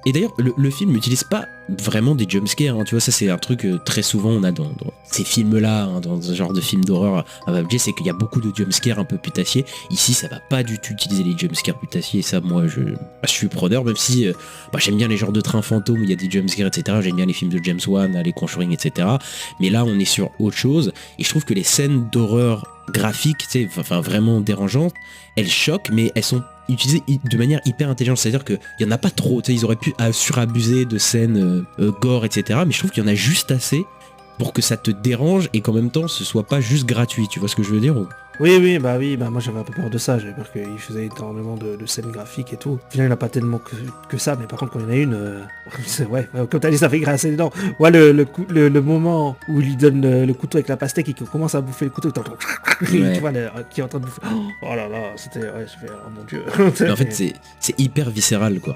Et d'ailleurs, le film n'utilise pas vraiment des jumpscares, hein, tu vois, ça c'est un truc très souvent on a dans ces films-là, hein, dans ce genre de film d'horreur à bas budget, c'est qu'il y a beaucoup de jumpscares un peu putassiers. Ici, ça va pas du tout utiliser les jumpscares putassiers, et ça, moi, je suis preneur, même si j'aime bien les genres de trains fantômes où il y a des jumpscares, etc. J'aime bien les films de James Wan, les Conjuring, etc. Mais là, on est sur autre chose, et je trouve que les scènes d'horreur graphiques, tu sais, enfin vraiment dérangeantes, elles choquent, mais elles sont utilisées de manière hyper intelligente, c'est-à-dire qu'il y en a pas trop, tu sais, ils auraient pu surabuser de scènes gore, etc. Mais je trouve qu'il y en a juste assez pour que ça te dérange et qu'en même temps ce soit pas juste gratuit, tu vois ce que je veux dire? Oui, bah moi j'avais un peu peur de ça, j'avais peur qu'il faisait énormément de scènes graphiques et tout. Au final, il n'y en a pas tellement que ça, mais par contre, quand il y en a une, ouais, comme t'as dit, ça fait grincer les dents. Ouais, le moment où il lui donne le couteau avec la pastèque et qu'il commence à bouffer le couteau, t'entends, Ouais. tu vois, qui est en train de bouffer. Oh là là, c'était, ouais, je fais, oh mon dieu. Mais en fait c'est hyper viscéral quoi.